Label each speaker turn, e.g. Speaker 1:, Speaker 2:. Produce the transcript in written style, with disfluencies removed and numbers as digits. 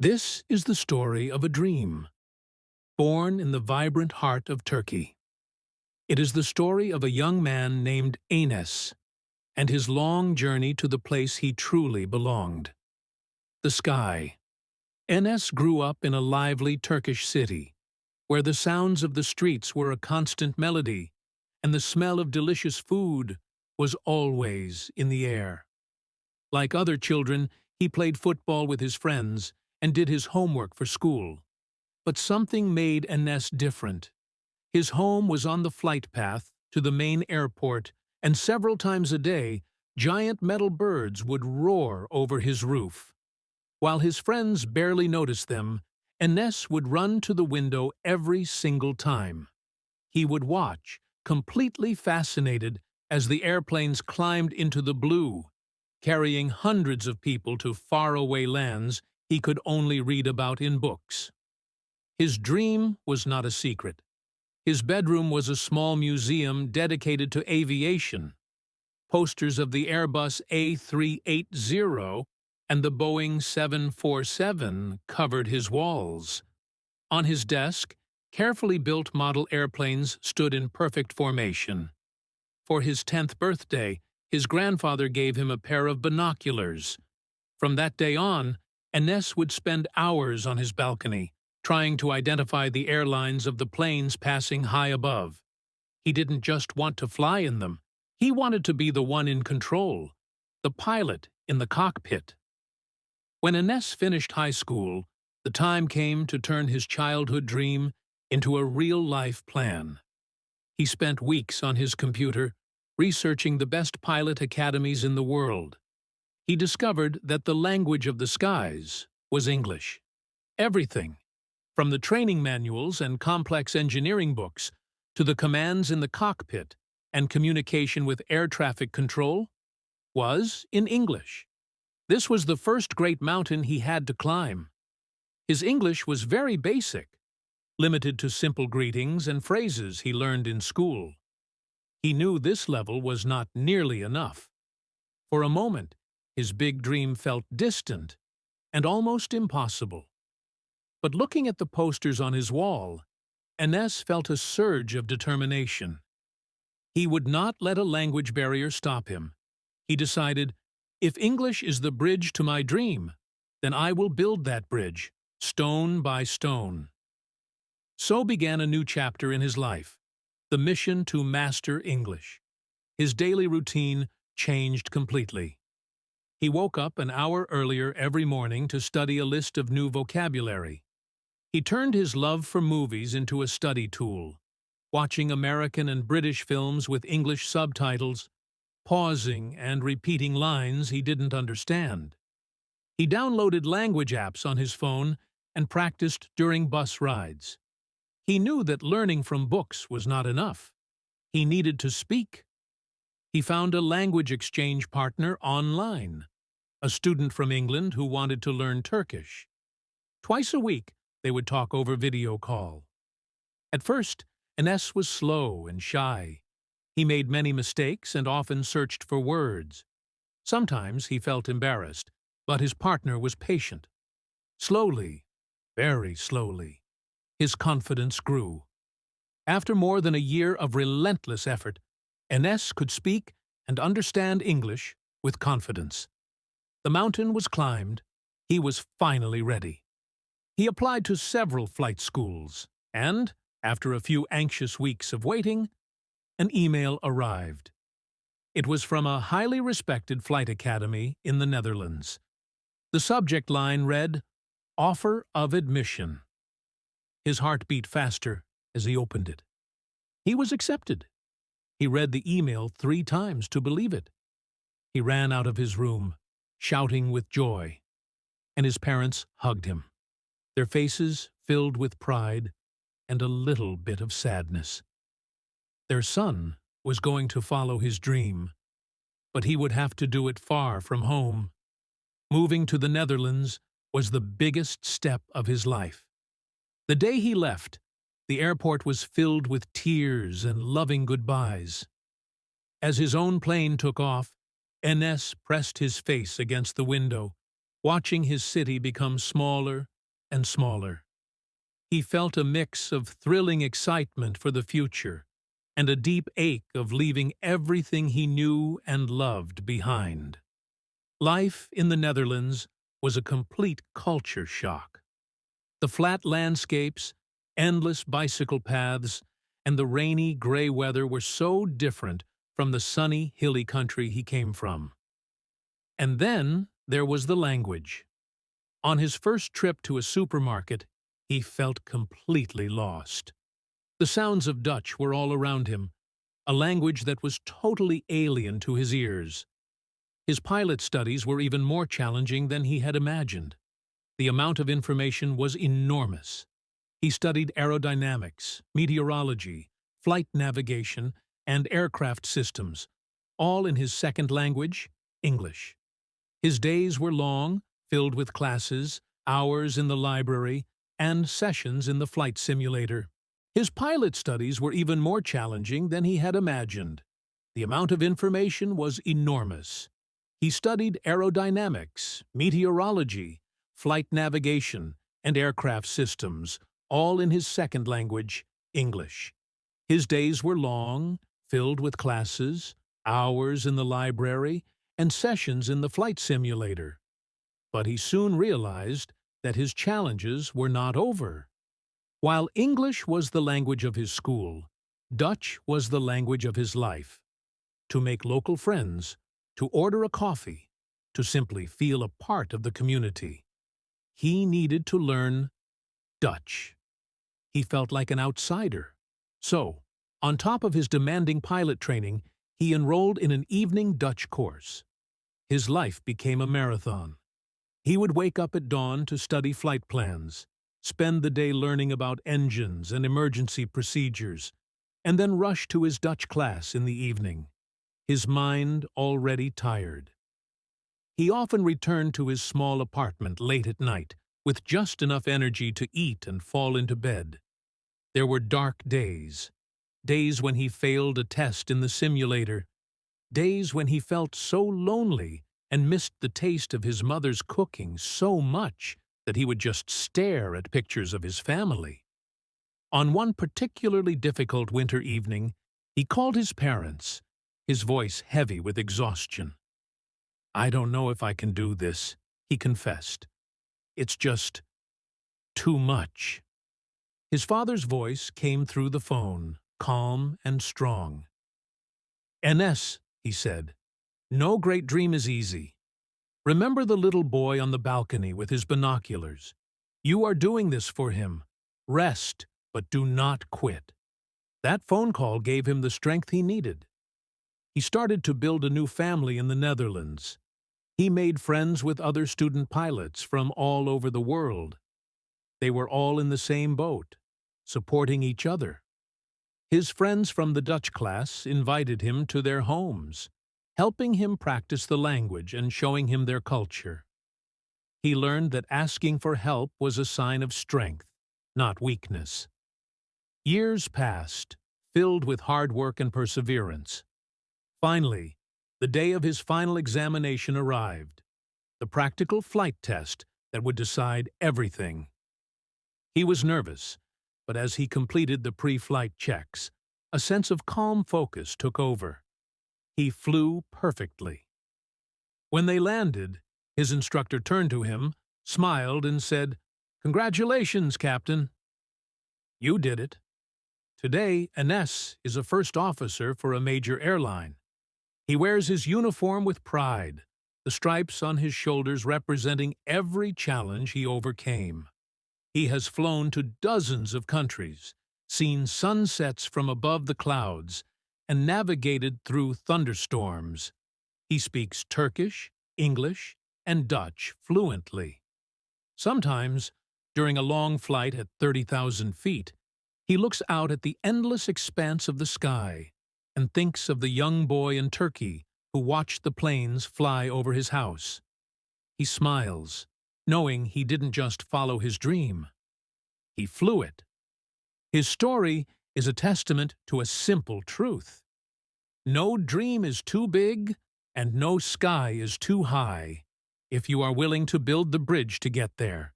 Speaker 1: This is the story of a dream, born in the vibrant heart of Turkey. It is the story of a young man named Enes and his long journey to the place he truly belonged. The sky. Enes grew up in a lively Turkish city, where the sounds of the streets were a constant melody, and the smell of delicious food was always in the air. Like other children, he played football with his friends and did his homework for school. But something made Enes different. His home was on the flight path to the main airport, and several times a day, giant metal birds would roar over his roof. While his friends barely noticed them, Enes would run to the window every single time. He would watch, completely fascinated, as the airplanes climbed into the blue, carrying hundreds of people to faraway lands he could only read about in books. His dream was not a secret. His bedroom was a small museum dedicated to aviation. Posters of the Airbus A380 and the Boeing 747 covered his walls. On his desk, carefully built model airplanes stood in perfect formation. For his 10th birthday, his grandfather gave him a pair of binoculars. From that day on, Enes would spend hours on his balcony, trying to identify the airlines of the planes passing high above. He didn't just want to fly in them. He wanted to be the one in control, the pilot in the cockpit. When Enes finished high school, the time came to turn his childhood dream into a real-life plan. He spent weeks on his computer, researching the best pilot academies in the world. He discovered that the language of the skies was English. Everything, from the training manuals and complex engineering books to the commands in the cockpit and communication with air traffic control, was in English. This was the first great mountain he had to climb. His English was very basic, limited to simple greetings and phrases he learned in school. He knew this level was not nearly enough. For a moment, his big dream felt distant and almost impossible. But looking at the posters on his wall, Enes felt a surge of determination. He would not let a language barrier stop him. He decided, if English is the bridge to my dream, then I will build that bridge, stone by stone. So began a new chapter in his life, the mission to master English. His daily routine changed completely. He woke up an hour earlier every morning to study a list of new vocabulary. He turned his love for movies into a study tool, watching American and British films with English subtitles, pausing and repeating lines he didn't understand. He downloaded language apps on his phone and practiced during bus rides. He knew that learning from books was not enough. He needed to speak. He found a language exchange partner online, a student from England who wanted to learn Turkish. Twice a week, they would talk over video call. At first, Enes was slow and shy. He made many mistakes and often searched for words. Sometimes he felt embarrassed, but his partner was patient. Slowly, very slowly, his confidence grew. After more than a year of relentless effort, Enes could speak and understand English with confidence. The mountain was climbed. He was finally ready. He applied to several flight schools, and, after a few anxious weeks of waiting, an email arrived. It was from a highly respected flight academy in the Netherlands. The subject line read, "Offer of admission." His heart beat faster as he opened it. He was accepted. He read the email 3 times to believe it. He ran out of his room, shouting with joy, and his parents hugged him, their faces filled with pride and a little bit of sadness. Their son was going to follow his dream, but he would have to do it far from home. Moving to the Netherlands was the biggest step of his life. The day he left, the airport was filled with tears and loving goodbyes. As his own plane took off, Enes pressed his face against the window, watching his city become smaller and smaller. He felt a mix of thrilling excitement for the future and a deep ache of leaving everything he knew and loved behind. Life in the Netherlands was a complete culture shock. The flat landscapes, endless bicycle paths, and the rainy, gray weather were so different from the sunny, hilly country he came from. And then there was the language. On his first trip to a supermarket, he felt completely lost. The sounds of Dutch were all around him, a language that was totally alien to his ears. His pilot studies were even more challenging than he had imagined. The amount of information was enormous. He studied aerodynamics, meteorology, flight navigation, and aircraft systems, all in his second language, English. His days were long, filled with classes, hours in the library, and sessions in the flight simulator. His pilot studies were even more challenging than he had imagined. The amount of information was enormous. He studied aerodynamics, meteorology, flight navigation, and aircraft systems, all in his second language, English. His days were long, filled with classes, hours in the library, and sessions in the flight simulator. But he soon realized that his challenges were not over. While English was the language of his school, Dutch was the language of his life. To make local friends, to order a coffee, to simply feel a part of the community, he needed to learn Dutch. He felt like an outsider. So, on top of his demanding pilot training, he enrolled in an evening Dutch course. His life became a marathon. He would wake up at dawn to study flight plans, spend the day learning about engines and emergency procedures, and then rush to his Dutch class in the evening, his mind already tired. He often returned to his small apartment late at night, with just enough energy to eat and fall into bed. There were dark days when he failed a test in the simulator, days when he felt so lonely and missed the taste of his mother's cooking so much that he would just stare at pictures of his family. On one particularly difficult winter evening, he called his parents, his voice heavy with exhaustion. "I don't know if I can do this," he confessed. "It's just too much." His father's voice came through the phone, calm and strong. "Enes," he said, "no great dream is easy. Remember the little boy on the balcony with his binoculars. You are doing this for him. Rest, but do not quit." That phone call gave him the strength he needed. He started to build a new family in the Netherlands. He made friends with other student pilots from all over the world. They were all in the same boat, supporting each other. His friends from the Dutch class invited him to their homes, helping him practice the language and showing him their culture. He learned that asking for help was a sign of strength, not weakness. Years passed, filled with hard work and perseverance. Finally, the day of his final examination arrived, the practical flight test that would decide everything. He was nervous, but as he completed the pre-flight checks, a sense of calm focus took over. He flew perfectly. When they landed, his instructor turned to him, smiled, and said, "Congratulations, Captain. You did it. Today, Enes is a first officer for a major airline. He wears his uniform with pride, the stripes on his shoulders representing every challenge he overcame. He has flown to dozens of countries, seen sunsets from above the clouds, and navigated through thunderstorms. He speaks Turkish, English, and Dutch fluently. Sometimes, during a long flight at 30,000 feet, he looks out at the endless expanse of the sky and thinks of the young boy in Turkey who watched the planes fly over his house. He smiles, knowing he didn't just follow his dream. He flew it. His story is a testament to a simple truth. No dream is too big, and no sky is too high, if you are willing to build the bridge to get there.